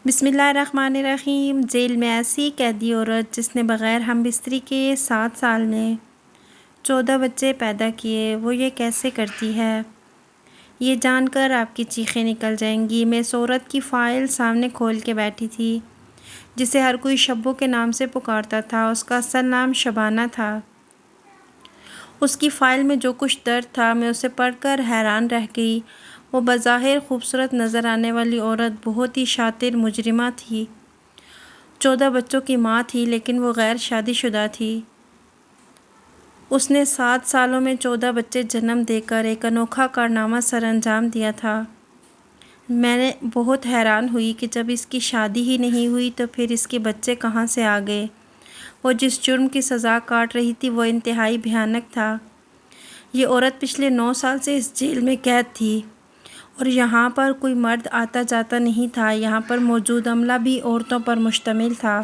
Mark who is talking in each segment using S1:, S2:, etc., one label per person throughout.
S1: بسم اللہ الرحمن الرحیم۔ جیل میں ایسی قیدی عورت جس نے بغیر ہم بستری کے 7 سال میں 14 بچے پیدا کیے، وہ یہ کیسے کرتی ہے؟ یہ جان کر آپ کی چیخیں نکل جائیں گی۔ میں اس عورت کی فائل سامنے کھول کے بیٹھی تھی جسے ہر کوئی شبو کے نام سے پکارتا تھا۔ اس کا اصل نام شبانہ تھا۔ اس کی فائل میں جو کچھ درد تھا، میں اسے پڑھ کر حیران رہ گئی۔ وہ بظاہر خوبصورت نظر آنے والی عورت بہت ہی شاطر مجرمہ تھی۔ 14 بچوں کی ماں تھی، لیکن وہ غیر شادی شدہ تھی۔ اس نے 7 سالوں میں 14 بچے جنم دے کر ایک انوکھا کارنامہ سر انجام دیا تھا۔ میں بہت حیران ہوئی کہ جب اس کی شادی ہی نہیں ہوئی تو پھر اس کے بچے کہاں سے آ گئے۔ وہ جس جرم کی سزا کاٹ رہی تھی وہ انتہائی بھیانک تھا۔ یہ عورت پچھلے 9 سال سے اس جیل میں قید تھی اور یہاں پر کوئی مرد آتا جاتا نہیں تھا۔ یہاں پر موجود عملہ بھی عورتوں پر مشتمل تھا۔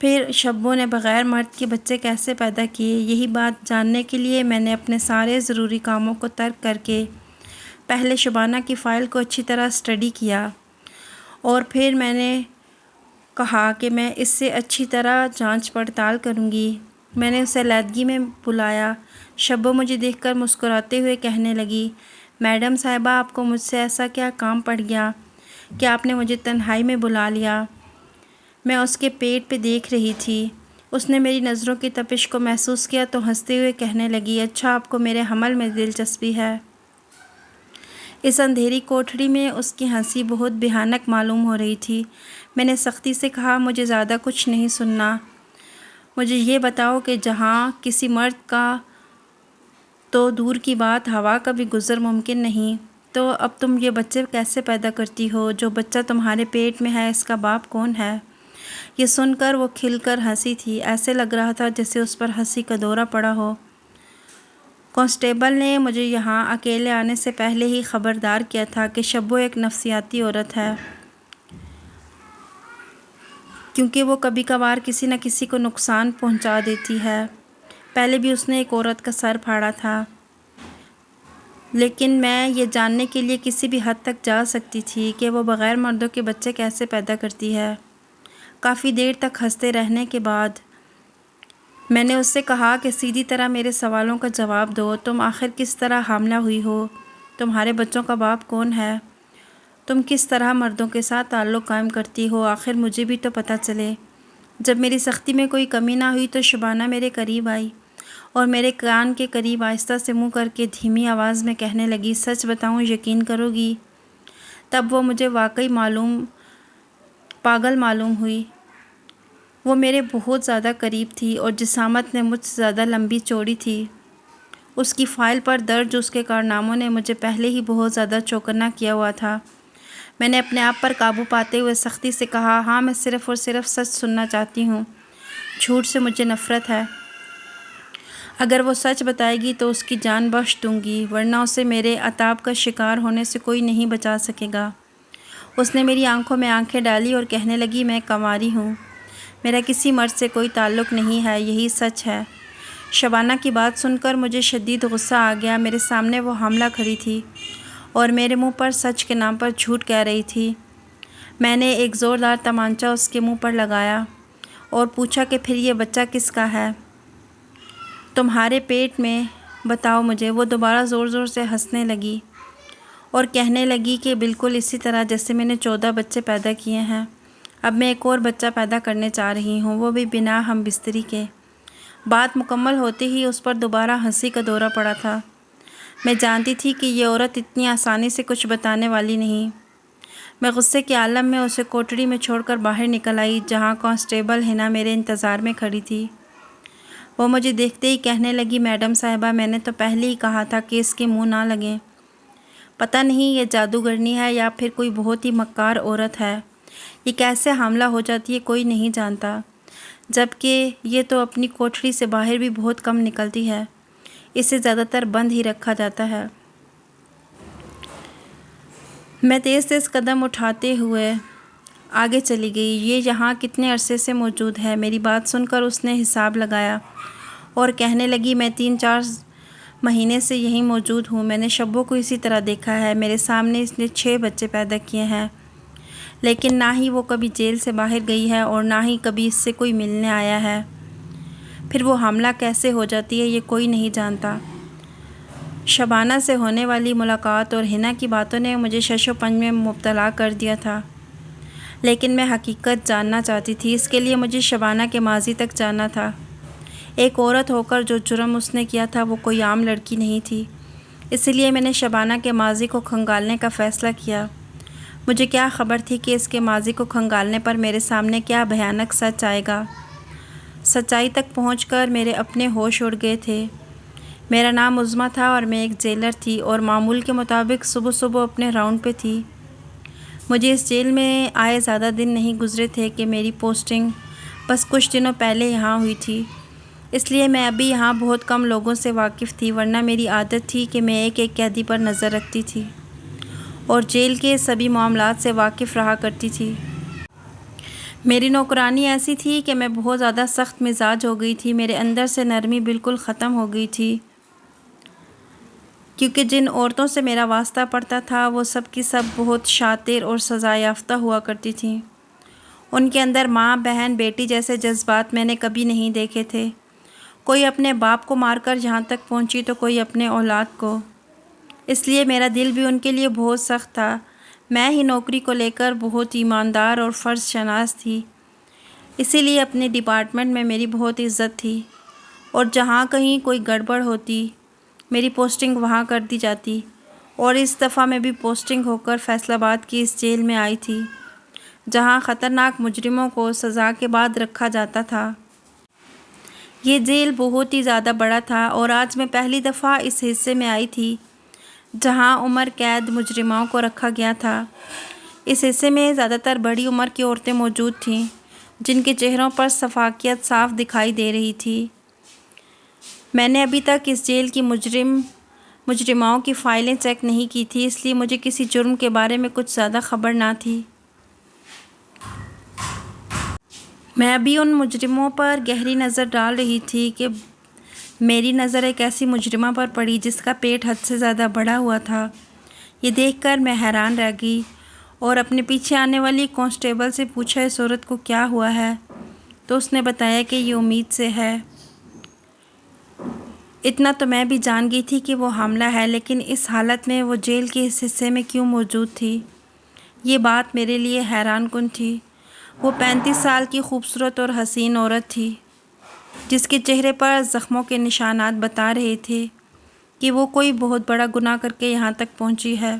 S1: پھر شبو نے بغیر مرد کے بچے کیسے پیدا کیے؟ یہی بات جاننے کے لیے میں نے اپنے سارے ضروری کاموں کو ترک کر کے پہلے شبانہ کی فائل کو اچھی طرح اسٹڈی کیا، اور پھر میں نے کہا کہ میں اس سے اچھی طرح جانچ پڑتال کروں گی۔ میں نے اسے علیحدگی میں بلایا۔ شبو مجھے دیکھ کر مسکراتے ہوئے کہنے لگی، میڈم صاحبہ، آپ کو مجھ سے ایسا کیا کام پڑ گیا کہ آپ نے مجھے تنہائی میں بلا لیا؟ میں اس کے پیٹ پہ دیکھ رہی تھی۔ اس نے میری نظروں کی تپش کو محسوس کیا تو ہنستے ہوئے کہنے لگی، اچھا، آپ کو میرے حمل میں دلچسپی ہے۔ اس اندھیری کوٹھری میں اس کی ہنسی بہت بھیانک معلوم ہو رہی تھی۔ میں نے سختی سے کہا، مجھے زیادہ کچھ نہیں سننا۔ مجھے یہ بتاؤ کہ جہاں کسی مرد کا تو دور کی بات ہوا کا بھی گزر ممکن نہیں، تو اب تم یہ بچے کیسے پیدا کرتی ہو؟ جو بچہ تمہارے پیٹ میں ہے، اس کا باپ کون ہے؟ یہ سن کر وہ کھل کر ہنسی تھی۔ ایسے لگ رہا تھا جیسے اس پر ہنسی کا دورہ پڑا ہو۔ کانسٹیبل نے مجھے یہاں اکیلے آنے سے پہلے ہی خبردار کیا تھا کہ شبو ایک نفسیاتی عورت ہے، کیونکہ وہ کبھی کبھار کسی نہ کسی کو نقصان پہنچا دیتی ہے۔ پہلے بھی اس نے ایک عورت کا سر پھاڑا تھا، لیکن میں یہ جاننے کے لیے کسی بھی حد تک جا سکتی تھی کہ وہ بغیر مردوں کے بچے کیسے پیدا کرتی ہے۔ کافی دیر تک ہنستے رہنے کے بعد میں نے اس سے کہا کہ سیدھی طرح میرے سوالوں کا جواب دو۔ تم آخر کس طرح حاملہ ہوئی ہو؟ تمہارے بچوں کا باپ کون ہے؟ تم کس طرح مردوں کے ساتھ تعلق قائم کرتی ہو؟ آخر مجھے بھی تو پتہ چلے۔ جب میری سختی میں کوئی کمی نہ ہوئی تو شبانہ میرے قریب آئی اور میرے کان کے قریب آہستہ سے منہ کر کے دھیمی آواز میں کہنے لگی، سچ بتاؤں، یقین کرو گی؟ تب وہ مجھے واقعی پاگل معلوم ہوئی۔ وہ میرے بہت زیادہ قریب تھی اور جسامت میں مجھ سے زیادہ لمبی چوڑی تھی۔ اس کی فائل پر درج اس کے کارناموں نے مجھے پہلے ہی بہت زیادہ چوکنا کیا ہوا تھا۔ میں نے اپنے آپ پر قابو پاتے ہوئے سختی سے کہا، ہاں، میں صرف اور صرف سچ سننا چاہتی ہوں۔ جھوٹ سے مجھے نفرت ہے۔ اگر وہ سچ بتائے گی تو اس کی جان بخش دوں گی، ورنہ اسے میرے عتاب کا شکار ہونے سے کوئی نہیں بچا سکے گا۔ اس نے میری آنکھوں میں آنکھیں ڈالی اور کہنے لگی، میں کنواری ہوں، میرا کسی مرد سے کوئی تعلق نہیں ہے، یہی سچ ہے۔ شبانہ کی بات سن کر مجھے شدید غصہ آ گیا۔ میرے سامنے وہ حاملہ کھڑی تھی اور میرے منہ پر سچ کے نام پر جھوٹ کہہ رہی تھی۔ میں نے ایک زوردار تمانچہ اس کے منہ پر لگایا اور پوچھا کہ پھر یہ بچہ کس کا ہے؟ تمہارے پیٹ میں، بتاؤ مجھے۔ وہ دوبارہ زور زور سے ہنسنے لگی اور کہنے لگی کہ بالکل اسی طرح جیسے میں نے 14 بچے پیدا کیے ہیں۔ اب میں ایک اور بچہ پیدا کرنے چاہ رہی ہوں، وہ بھی بنا ہم بستری کے۔ بات مکمل ہوتے ہی اس پر دوبارہ ہنسی کا دورہ پڑا تھا۔ میں جانتی تھی کہ یہ عورت اتنی آسانی سے کچھ بتانے والی نہیں۔ میں غصے کے عالم میں اسے کوٹڑی میں چھوڑ کر باہر نکل آئی، جہاں کانسٹیبل ہنا میرے انتظار میں کھڑی تھی۔ وہ مجھے دیکھتے ہی کہنے لگی، میڈم صاحبہ، میں نے تو پہلے ہی کہا تھا کہ اس کے منہ نہ لگیں۔ پتہ نہیں یہ جادوگرنی ہے یا پھر کوئی بہت ہی مکار عورت ہے۔ یہ کیسے حاملہ ہو جاتی ہے کوئی نہیں جانتا، جبکہ یہ تو اپنی کوٹھری سے باہر بھی بہت کم نکلتی ہے۔ اسے زیادہ تر بند ہی رکھا جاتا ہے۔ میں تیز تیز قدم اٹھاتے ہوئے آگے چلی گئی۔ یہ یہاں کتنے عرصے سے موجود ہے؟ میری بات سن کر اس نے حساب لگایا اور کہنے لگی، میں 3-4 مہینے سے یہیں موجود ہوں۔ میں نے شبو کو اسی طرح دیکھا ہے۔ میرے سامنے اس نے 6 بچے پیدا کیے ہیں، لیکن نہ ہی وہ کبھی جیل سے باہر گئی ہے اور نہ ہی کبھی اس سے کوئی ملنے آیا ہے۔ پھر وہ حاملہ کیسے ہو جاتی ہے یہ کوئی نہیں جانتا۔ شبانہ سے ہونے والی ملاقات اور حنا کی باتوں نے مجھے شش و پنج میں مبتلا کر دیا تھا، لیکن میں حقیقت جاننا چاہتی تھی۔ اس کے لیے مجھے شبانہ کے ماضی تک جاننا تھا۔ ایک عورت ہو کر جو جرم اس نے کیا تھا وہ کوئی عام لڑکی نہیں تھی، اسی لیے میں نے شبانہ کے ماضی کو کھنگالنے کا فیصلہ کیا۔ مجھے کیا خبر تھی کہ اس کے ماضی کو کھنگالنے پر میرے سامنے کیا بھیانک سچ آئے گا۔ سچائی تک پہنچ کر میرے اپنے ہوش اڑ گئے تھے۔ میرا نام عظمیٰ تھا اور میں ایک جیلر تھی اور معمول کے مطابق صبح صبح اپنے راؤنڈ پہ تھی۔ مجھے اس جیل میں آئے زیادہ دن نہیں گزرے تھے کہ میری پوسٹنگ بس کچھ دنوں پہلے یہاں ہوئی تھی، اس لیے میں ابھی یہاں بہت کم لوگوں سے واقف تھی، ورنہ میری عادت تھی کہ میں ایک ایک قیدی پر نظر رکھتی تھی اور جیل کے سبھی معاملات سے واقف رہا کرتی تھی۔ میری نوکرانی ایسی تھی کہ میں بہت زیادہ سخت مزاج ہو گئی تھی، میرے اندر سے نرمی بالکل ختم ہو گئی تھی، کیونکہ جن عورتوں سے میرا واسطہ پڑتا تھا وہ سب کی سب بہت شاطر اور سزا یافتہ ہوا کرتی تھیں۔ ان کے اندر ماں، بہن، بیٹی جیسے جذبات میں نے کبھی نہیں دیکھے تھے۔ کوئی اپنے باپ کو مار کر یہاں تک پہنچی تو کوئی اپنے اولاد کو، اس لیے میرا دل بھی ان کے لیے بہت سخت تھا۔ میں ہی نوکری کو لے کر بہت ایماندار اور فرض شناس تھی، اسی لیے اپنے ڈپارٹمنٹ میں میری بہت عزت تھی، اور جہاں کہیں کوئی گڑبڑ ہوتی میری پوسٹنگ وہاں کر دی جاتی، اور اس دفعہ میں بھی پوسٹنگ ہو کر فیصل آباد کی اس جیل میں آئی تھی جہاں خطرناک مجرموں کو سزا کے بعد رکھا جاتا تھا۔ یہ جیل بہت ہی زیادہ بڑا تھا اور آج میں پہلی دفعہ اس حصے میں آئی تھی جہاں عمر قید مجرموں کو رکھا گیا تھا۔ اس حصے میں زیادہ تر بڑی عمر کی عورتیں موجود تھیں جن کے چہروں پر شفافیت صاف دکھائی دے رہی تھی۔ میں نے ابھی تک اس جیل کی مجرموں کی فائلیں چیک نہیں کی تھی، اس لیے مجھے کسی جرم کے بارے میں کچھ زیادہ خبر نہ تھی۔ میں ابھی ان مجرموں پر گہری نظر ڈال رہی تھی کہ میری نظر ایک ایسی مجرمہ پر پڑی جس کا پیٹ حد سے زیادہ بڑھا ہوا تھا۔ یہ دیکھ کر میں حیران رہ گئی اور اپنے پیچھے آنے والی کانسٹیبل سے پوچھا اس عورت کو کیا ہوا ہے، تو اس نے بتایا کہ یہ امید سے ہے۔ اتنا تو میں بھی جان گئی تھی کہ وہ حاملہ ہے، لیکن اس حالت میں وہ جیل کے اس حصے میں کیوں موجود تھی، یہ بات میرے لیے حیران کن تھی۔ وہ 35 سال کی خوبصورت اور حسین عورت تھی جس کے چہرے پر زخموں کے نشانات بتا رہے تھے کہ وہ کوئی بہت بڑا گناہ کر کے یہاں تک پہنچی ہے۔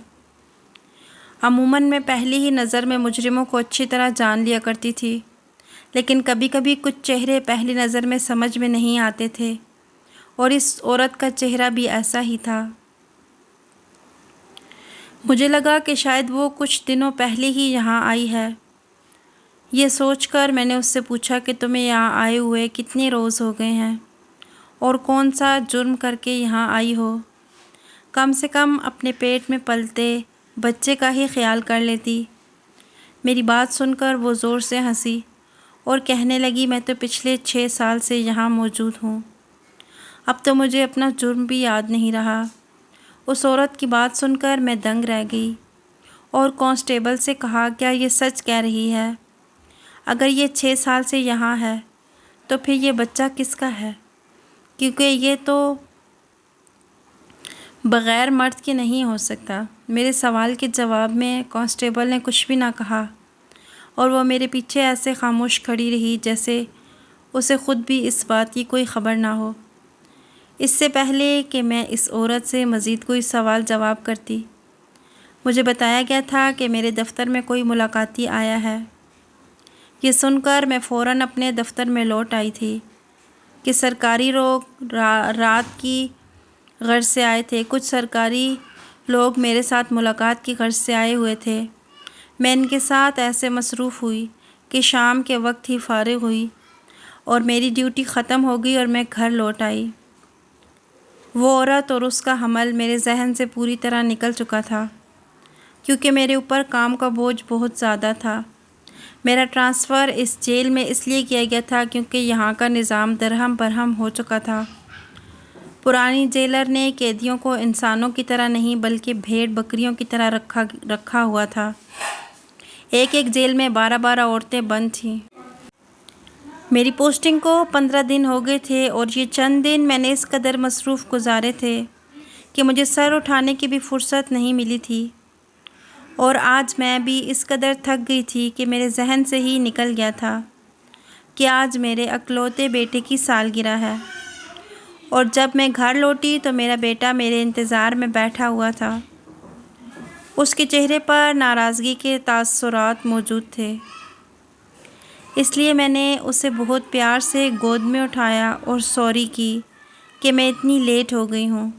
S1: عموماً میں پہلی ہی نظر میں مجرموں کو اچھی طرح جان لیا کرتی تھی، لیکن کبھی کبھی کچھ چہرے پہلی نظر میں سمجھ میں نہیں آتے تھے، اور اس عورت کا چہرہ بھی ایسا ہی تھا۔ مجھے لگا کہ شاید وہ کچھ دنوں پہلے ہی یہاں آئی ہے۔ یہ سوچ کر میں نے اس سے پوچھا کہ تمہیں یہاں آئے ہوئے کتنے روز ہو گئے ہیں اور کون سا جرم کر کے یہاں آئی ہو؟ کم سے کم اپنے پیٹ میں پلتے بچے کا ہی خیال کر لیتی۔ میری بات سن کر وہ زور سے ہنسی اور کہنے لگی میں تو پچھلے 6 سال سے یہاں موجود ہوں، اب تو مجھے اپنا جرم بھی یاد نہیں رہا۔ اس عورت کی بات سن کر میں دنگ رہ گئی اور کانسٹیبل سے کہا کیا یہ سچ کہہ رہی ہے؟ اگر یہ 6 سال سے یہاں ہے تو پھر یہ بچہ کس کا ہے؟ کیونکہ یہ تو بغیر مرد کے نہیں ہو سکتا۔ میرے سوال کے جواب میں کانسٹیبل نے کچھ بھی نہ کہا اور وہ میرے پیچھے ایسے خاموش کھڑی رہی جیسے اسے خود بھی اس بات کی کوئی خبر نہ ہو۔ اس سے پہلے کہ میں اس عورت سے مزید کوئی سوال جواب کرتی، مجھے بتایا گیا تھا کہ میرے دفتر میں کوئی ملاقاتی آیا ہے۔ یہ سن کر میں فوراً اپنے دفتر میں لوٹ آئی تھی کہ سرکاری لوگ رات کی غرض سے آئے تھے۔ کچھ سرکاری لوگ میرے ساتھ ملاقات کی غرض سے آئے ہوئے تھے۔ میں ان کے ساتھ ایسے مصروف ہوئی کہ شام کے وقت ہی فارغ ہوئی اور میری ڈیوٹی ختم ہو گئی اور میں گھر لوٹ آئی۔ وہ عورت اور اس کا حمل میرے ذہن سے پوری طرح نکل چکا تھا، کیونکہ میرے اوپر کام کا بوجھ بہت زیادہ تھا۔ میرا ٹرانسفر اس جیل میں اس لیے کیا گیا تھا کیونکہ یہاں کا نظام درہم برہم ہو چکا تھا۔ پرانی جیلر نے قیدیوں کو انسانوں کی طرح نہیں بلکہ بھیڑ بکریوں کی طرح رکھا ہوا تھا۔ ایک ایک جیل میں 12 عورتیں بند تھیں۔ میری پوسٹنگ کو 15 دن ہو گئے تھے اور یہ چند دن میں نے اس قدر مصروف گزارے تھے کہ مجھے سر اٹھانے کی بھی فرصت نہیں ملی تھی، اور آج میں بھی اس قدر تھک گئی تھی کہ میرے ذہن سے ہی نکل گیا تھا کہ آج میرے اکلوتے بیٹے کی سالگرہ ہے۔ اور جب میں گھر لوٹی تو میرا بیٹا میرے انتظار میں بیٹھا ہوا تھا۔ اس کے چہرے پر ناراضگی کے تاثرات موجود تھے، اس لیے میں نے اسے بہت پیار سے گود میں اٹھایا اور سوری کی کہ میں اتنی لیٹ ہو گئی ہوں۔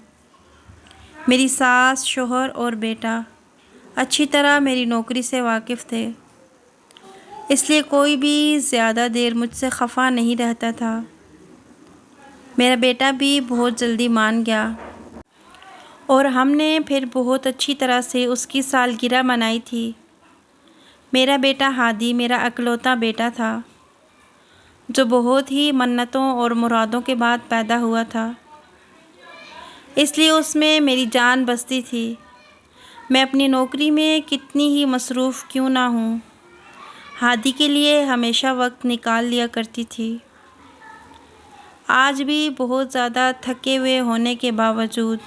S1: میری ساس، شوہر اور بیٹا اچھی طرح میری نوکری سے واقف تھے، اس لیے کوئی بھی زیادہ دیر مجھ سے خفا نہیں رہتا تھا۔ میرا بیٹا بھی بہت جلدی مان گیا اور ہم نے پھر بہت اچھی طرح سے اس کی سالگرہ منائی تھی۔ میرا بیٹا ہادی میرا اکلوتا بیٹا تھا جو بہت ہی منتوں اور مرادوں کے بعد پیدا ہوا تھا، اس لیے اس میں میری جان بستی تھی۔ میں اپنی نوکری میں کتنی ہی مصروف کیوں نہ ہوں، ہادی کے لیے ہمیشہ وقت نکال لیا کرتی تھی۔ آج بھی بہت زیادہ تھکے ہوئے ہونے کے باوجود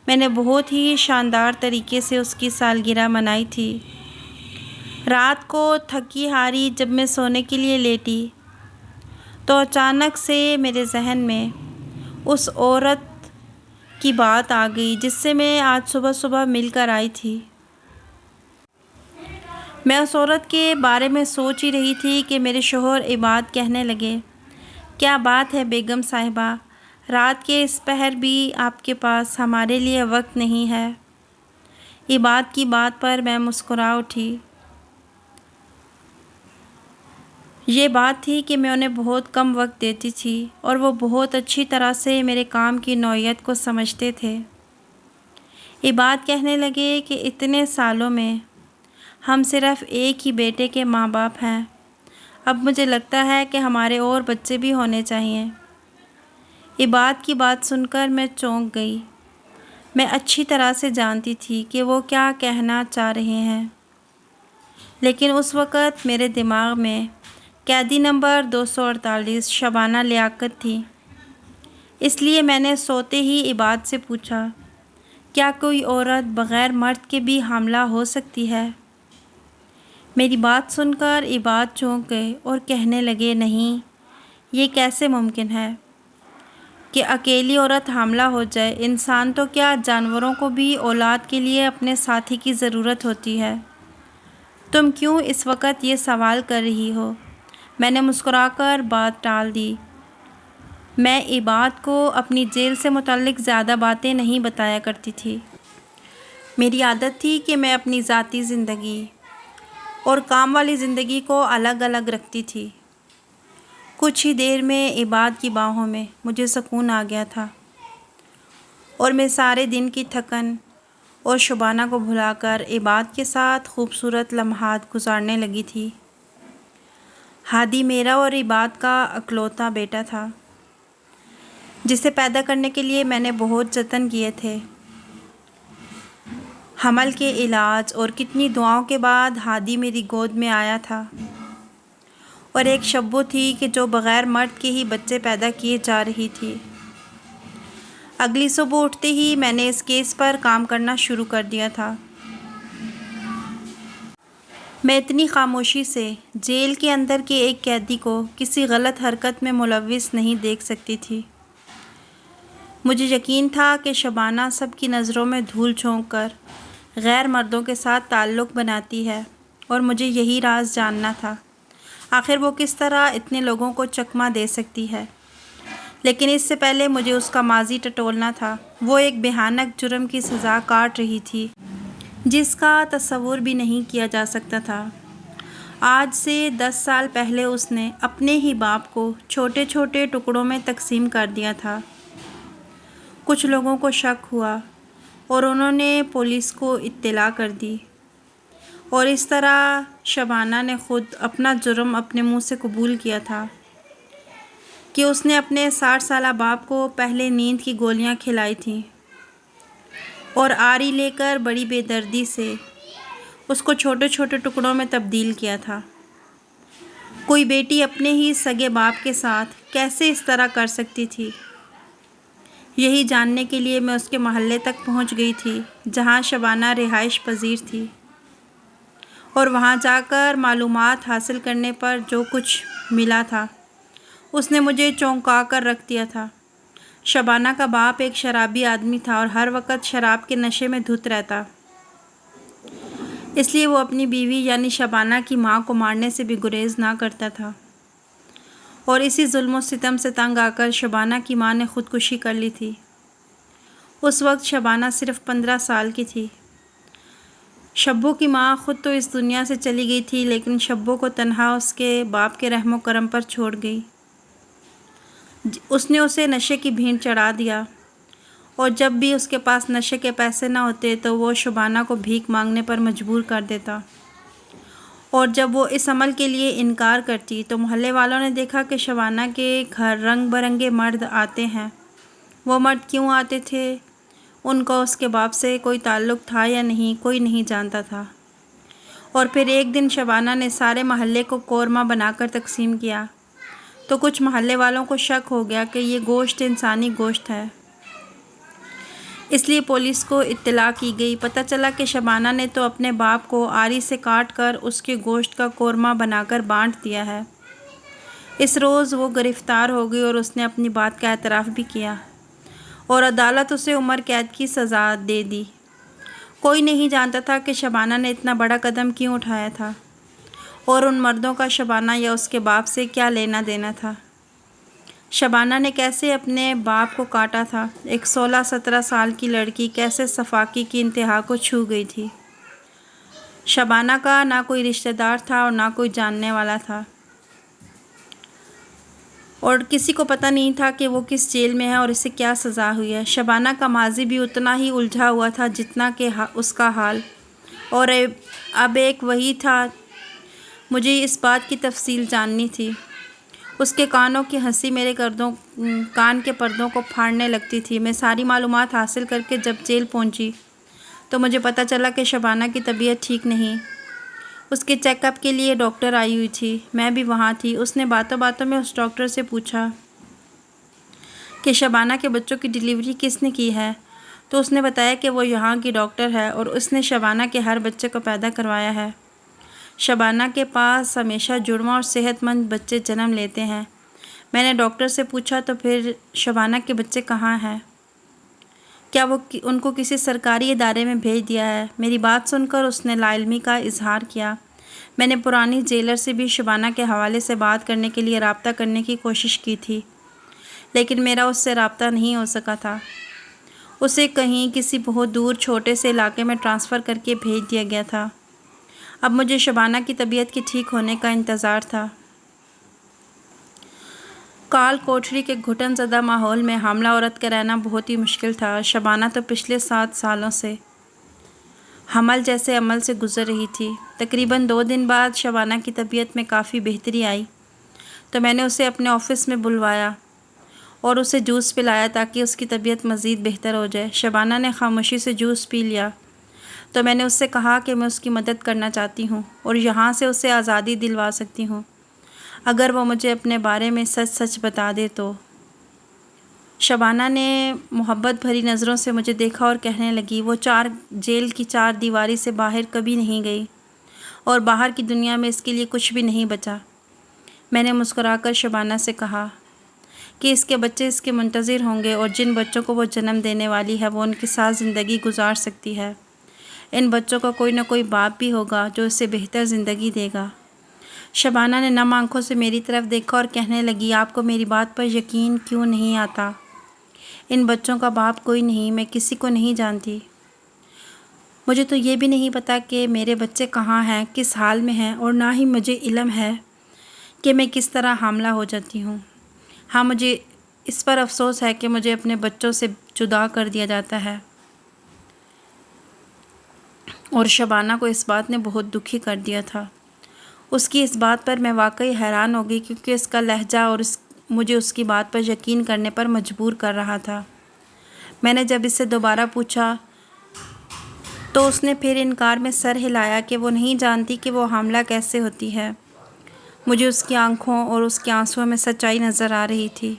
S1: میں نے بہت ہی شاندار طریقے سے اس کی سالگرہ منائی تھی۔ رات کو تھکی ہاری جب میں سونے کے لیے لیٹی تو اچانک سے میرے ذہن میں اس عورت کی بات آ گئی جس سے میں آج صبح مل کر آئی تھی۔ میں اس عورت کے بارے میں سوچ ہی رہی تھی کہ میرے شوہر عباد کہنے لگے، کیا بات ہے بیگم صاحبہ، رات کے اس پہر بھی آپ کے پاس ہمارے لیے وقت نہیں ہے؟ عباد کی بات پر میں مسکرا اٹھی۔ یہ بات تھی کہ میں انہیں بہت کم وقت دیتی تھی اور وہ بہت اچھی طرح سے میرے کام کی نوعیت کو سمجھتے تھے۔ عباد کہنے لگے کہ اتنے سالوں میں ہم صرف ایک ہی بیٹے کے ماں باپ ہیں، اب مجھے لگتا ہے کہ ہمارے اور بچے بھی ہونے چاہیے۔ عباد کی بات سن کر میں چونک گئی۔ میں اچھی طرح سے جانتی تھی کہ وہ کیا کہنا چاہ رہے ہیں، لیکن اس وقت میرے دماغ میں قیدی نمبر 248 شبانہ لیاقت تھی، اس لیے میں نے سوتے ہی عباد سے پوچھا، کیا کوئی عورت بغیر مرد کے بھی حاملہ ہو سکتی ہے؟ میری بات سن کر عباد چونک گئے اور کہنے لگے، نہیں، یہ کیسے ممکن ہے کہ اکیلی عورت حاملہ ہو جائے؟ انسان تو کیا، جانوروں کو بھی اولاد کے لیے اپنے ساتھی کی ضرورت ہوتی ہے۔ تم کیوں اس وقت یہ سوال کر رہی ہو؟ میں نے مسکرا کر بات ٹال دی۔ میں عباد کو اپنی جیل سے متعلق زیادہ باتیں نہیں بتایا کرتی تھی۔ میری عادت تھی کہ میں اپنی ذاتی زندگی اور کام والی زندگی کو الگ الگ رکھتی تھی۔ کچھ ہی دیر میں عباد کی باہوں میں مجھے سکون آ گیا تھا اور میں سارے دن کی تھکن اور شبانہ کو بھلا کر عباد کے ساتھ خوبصورت لمحات گزارنے لگی تھی۔ ہادی میرا اور عباد کا اکلوتا بیٹا تھا جسے پیدا کرنے کے لیے میں نے بہت جتن کیے تھے۔ حمل کے علاج اور کتنی دعاؤں کے بعد ہادی میری گود میں آیا تھا، اور ایک شب وہ تھی کہ جو بغیر مرد کے ہی بچے پیدا کیے جا رہی تھی۔ اگلی صبح اٹھتے ہی میں نے اس کیس پر کام کرنا شروع کر دیا تھا۔ میں اتنی خاموشی سے جیل کے اندر کے ایک قیدی کو کسی غلط حرکت میں ملوث نہیں دیکھ سکتی تھی۔ مجھے یقین تھا کہ شبانہ سب کی نظروں میں دھول جھونک کر غیر مردوں کے ساتھ تعلق بناتی ہے، اور مجھے یہی راز جاننا تھا، آخر وہ کس طرح اتنے لوگوں کو چکمہ دے سکتی ہے۔ لیکن اس سے پہلے مجھے اس کا ماضی ٹٹولنا تھا۔ وہ ایک بھیانک جرم کی سزا کاٹ رہی تھی جس کا تصور بھی نہیں کیا جا سکتا تھا۔ آج سے 10 سال پہلے اس نے اپنے ہی باپ کو چھوٹے چھوٹے ٹکڑوں میں تقسیم کر دیا تھا۔ کچھ لوگوں کو شک ہوا اور انہوں نے پولیس کو اطلاع کر دی، اور اس طرح شبانہ نے خود اپنا جرم اپنے منہ سے قبول کیا تھا کہ اس نے اپنے 60 سالہ باپ کو پہلے نیند کی گولیاں کھلائی تھیں، اور آری لے کر بڑی بے دردی سے اس کو چھوٹے چھوٹے ٹکڑوں میں تبدیل کیا تھا۔ کوئی بیٹی اپنے ہی سگے باپ کے ساتھ کیسے اس طرح کر سکتی تھی؟ یہی جاننے کے لیے میں اس کے محلے تک پہنچ گئی تھی جہاں شبانہ رہائش پذیر تھی، اور وہاں جا کر معلومات حاصل کرنے پر جو کچھ ملا تھا اس نے مجھے چونکا کر رکھ دیا تھا۔ شبانہ کا باپ ایک شرابی آدمی تھا اور ہر وقت شراب کے نشے میں دھت رہتا، اس لیے وہ اپنی بیوی یعنی شبانہ کی ماں کو مارنے سے بھی گریز نہ کرتا تھا، اور اسی ظلم و ستم سے تنگ آ کر شبانہ کی ماں نے خودکشی کر لی تھی۔ اس وقت شبانہ صرف 15 سال کی تھی۔ شبو کی ماں خود تو اس دنیا سے چلی گئی تھی، لیکن شبو کو تنہا اس کے باپ کے رحم و کرم پر چھوڑ گئی۔ اس نے اسے نشے کی بھینٹ چڑھا دیا، اور جب بھی اس کے پاس نشے کے پیسے نہ ہوتے تو وہ شبانہ کو بھیک مانگنے پر مجبور کر دیتا، اور جب وہ اس عمل کے لیے انکار کرتی تو محلے والوں نے دیکھا کہ شبانہ کے گھر رنگ برنگے مرد آتے ہیں۔ وہ مرد کیوں آتے تھے، ان کا اس کے باپ سے کوئی تعلق تھا یا نہیں، کوئی نہیں جانتا تھا۔ اور پھر ایک دن شبانہ نے سارے محلے کو قورمہ بنا کر تقسیم کیا تو کچھ محلے والوں کو شک ہو گیا کہ یہ گوشت انسانی گوشت ہے، اس لیے پولیس کو اطلاع کی گئی۔ پتہ چلا کہ شبانہ نے تو اپنے باپ کو آری سے کاٹ کر اس کے گوشت کا قورمہ بنا کر بانٹ دیا ہے۔ اس روز وہ گرفتار ہو گئی اور اس نے اپنی بات کا اعتراف بھی کیا، اور عدالت اسے عمر قید کی سزا دے دی۔ کوئی نہیں جانتا تھا کہ شبانہ نے اتنا بڑا قدم کیوں اٹھایا تھا، اور ان مردوں کا شبانہ یا اس کے باپ سے کیا لینا دینا تھا۔ شبانہ نے کیسے اپنے باپ کو کاٹا تھا، ایک 16-17 سال کی لڑکی کیسے صفاکی کی انتہا کو چھو گئی تھی۔ شبانہ کا نہ کوئی رشتہ دار تھا اور نہ کوئی جاننے والا تھا، اور کسی کو پتہ نہیں تھا کہ وہ کس جیل میں ہے اور اسے کیا سزا ہوئی ہے۔ شبانہ کا ماضی بھی اتنا ہی الجھا ہوا تھا جتنا کہ اس کا حال، اور اب ایک وہی تھا۔ مجھے اس بات کی تفصیل جاننی تھی۔ اس کے کانوں کی ہنسی میرے کان کے پردوں کو پھاڑنے لگتی تھی۔ میں ساری معلومات حاصل کر کے جب جیل پہنچی تو مجھے پتہ چلا کہ شبانہ کی طبیعت ٹھیک نہیں۔ اس کے چیک اپ کے لیے ڈاکٹر آئی ہوئی تھی، میں بھی وہاں تھی۔ اس نے باتوں باتوں میں اس ڈاکٹر سے پوچھا کہ شبانہ کے بچوں کی ڈیلیوری کس نے کی ہے، تو اس نے بتایا کہ وہ یہاں کی ڈاکٹر ہے اور اس نے شبانہ کے ہر بچے کو پیدا کروایا ہے۔ شبانہ کے پاس ہمیشہ جڑواں اور صحت مند بچے جنم لیتے ہیں۔ میں نے ڈاکٹر سے پوچھا تو پھر شبانہ کے بچے کہاں ہیں؟ کیا وہ ان کو کسی سرکاری ادارے میں بھیج دیا ہے؟ میری بات سن کر اس نے لا علمی کا اظہار کیا۔ میں نے پرانی جیلر سے بھی شبانہ کے حوالے سے بات کرنے کے لیے رابطہ کرنے کی کوشش کی تھی، لیکن میرا اس سے رابطہ نہیں ہو سکا تھا۔ اسے کہیں کسی بہت دور چھوٹے سے علاقے میں ٹرانسفر کر کے بھیج دیا گیا تھا۔ اب مجھے شبانہ کی طبیعت کے ٹھیک ہونے کا انتظار تھا۔ کال کوٹری کے گھٹن زدہ ماحول میں حاملہ عورت کا رہنا بہت ہی مشکل تھا۔ شبانہ تو پچھلے 7 سالوں سے حمل جیسے عمل سے گزر رہی تھی۔ تقریباً 2 دن بعد شبانہ کی طبیعت میں کافی بہتری آئی تو میں نے اسے اپنے آفس میں بلوایا اور اسے جوس پلایا تاکہ اس کی طبیعت مزید بہتر ہو جائے۔ شبانہ نے خاموشی سے جوس پی لیا تو میں نے اس سے کہا کہ میں اس کی مدد کرنا چاہتی ہوں اور یہاں سے اسے آزادی دلوا سکتی ہوں اگر وہ مجھے اپنے بارے میں سچ سچ بتا دے تو۔ شبانہ نے محبت بھری نظروں سے مجھے دیکھا اور کہنے لگی، وہ جیل کی 4 دیواری سے باہر کبھی نہیں گئی اور باہر کی دنیا میں اس کے لیے کچھ بھی نہیں بچا۔ میں نے مسکرا کر شبانہ سے کہا کہ اس کے بچے اس کے منتظر ہوں گے، اور جن بچوں کو وہ جنم دینے والی ہے وہ ان کے ساتھ زندگی گزار سکتی ہے۔ ان بچوں کا کوئی نہ کوئی باپ بھی ہوگا جو اسے بہتر زندگی دے گا۔ شبانہ نے نم آنکھوں سے میری طرف دیکھا اور کہنے لگی، آپ کو میری بات پر یقین کیوں نہیں آتا؟ ان بچوں کا باپ کوئی نہیں، میں کسی کو نہیں جانتی۔ مجھے تو یہ بھی نہیں پتا کہ میرے بچے کہاں ہیں، کس حال میں ہیں، اور نہ ہی مجھے علم ہے کہ میں کس طرح حاملہ ہو جاتی ہوں۔ ہاں، مجھے اس پر افسوس ہے کہ مجھے اپنے بچوں سے جدا کر دیا جاتا ہے، اور شبانہ کو اس بات نے بہت دکھی کر دیا تھا۔ اس کی اس بات پر میں واقعی حیران ہو گئی کیونکہ اس کا لہجہ اور مجھے اس کی بات پر یقین کرنے پر مجبور کر رہا تھا۔ میں نے جب اس سے دوبارہ پوچھا تو اس نے پھر انکار میں سر ہلایا کہ وہ نہیں جانتی کہ وہ حاملہ کیسے ہوتی ہے۔ مجھے اس کی آنکھوں اور اس کے آنسوؤں میں سچائی نظر آ رہی تھی۔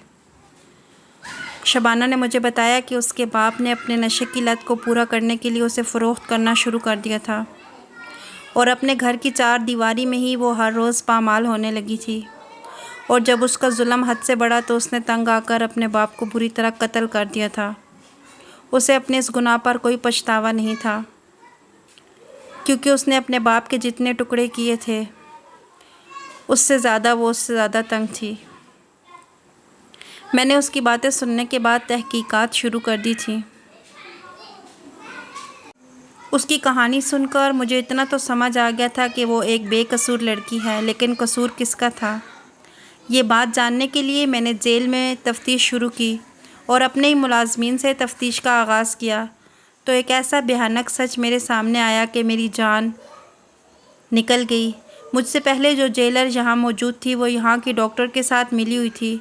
S1: شبانہ نے مجھے بتایا کہ اس کے باپ نے اپنے نشے کی لت کو پورا کرنے کے لیے اسے فروخت کرنا شروع کر دیا تھا اور اپنے گھر کی 4 دیواری میں ہی وہ ہر روز پامال ہونے لگی تھی، اور جب اس کا ظلم حد سے بڑھا تو اس نے تنگ آ کر اپنے باپ کو بری طرح قتل کر دیا تھا۔ اسے اپنے اس گناہ پر کوئی پچھتاوا نہیں تھا، کیونکہ اس نے اپنے باپ کے جتنے ٹکڑے کیے تھے اس سے زیادہ وہ اس سے زیادہ تنگ تھی۔ میں نے اس کی باتیں سننے کے بعد تحقیقات شروع کر دی تھیں۔ اس کی کہانی سن کر مجھے اتنا تو سمجھ آ گیا تھا کہ وہ ایک بے قصور لڑکی ہے، لیکن قصور کس کا تھا؟ یہ بات جاننے کے لیے میں نے جیل میں تفتیش شروع کی اور اپنے ہی ملازمین سے تفتیش کا آغاز کیا، تو ایک ایسا بھیانک سچ میرے سامنے آیا کہ میری جان نکل گئی۔ مجھ سے پہلے جو جیلر یہاں موجود تھی وہ یہاں کی ڈاکٹر کے ساتھ ملی ہوئی تھی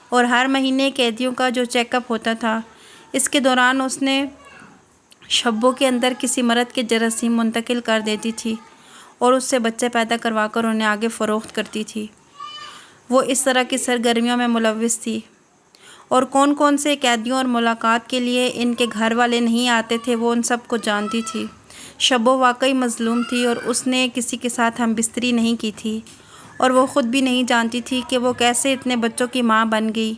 S1: اور ہر مہینے قیدیوں کا جو چیک اپ ہوتا تھا، اس کے دوران اس نے شبوں کے اندر کسی مرض کے جراثیم منتقل کر دیتی تھی اور اس سے بچے پیدا کروا کر انہیں آگے فروخت کرتی تھی۔ وہ اس طرح کی سرگرمیوں میں ملوث تھی، اور کون کون سے قیدیوں اور ملاقات کے لیے ان کے گھر والے نہیں آتے تھے وہ ان سب کو جانتی تھی۔ شبو واقعی مظلوم تھی اور اس نے کسی کے ساتھ ہم بستری نہیں کی تھی، اور وہ خود بھی نہیں جانتی تھی کہ وہ کیسے اتنے بچوں کی ماں بن گئی۔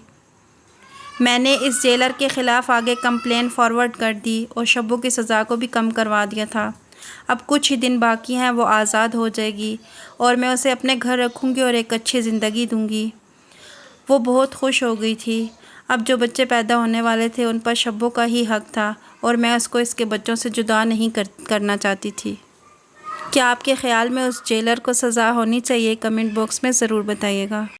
S1: میں نے اس جیلر کے خلاف آگے کمپلین فارورڈ کر دی اور شبو کی سزا کو بھی کم کروا دیا تھا۔ اب کچھ ہی دن باقی ہیں، وہ آزاد ہو جائے گی اور میں اسے اپنے گھر رکھوں گی اور ایک اچھی زندگی دوں گی۔ وہ بہت خوش ہو گئی تھی۔ اب جو بچے پیدا ہونے والے تھے ان پر شبو کا ہی حق تھا، اور میں اس کو اس کے بچوں سے جدا نہیں کرنا چاہتی تھی۔ کیا آپ کے خیال میں اس جیلر کو سزا ہونی چاہیے؟ کمنٹ باکس میں ضرور بتائیے گا۔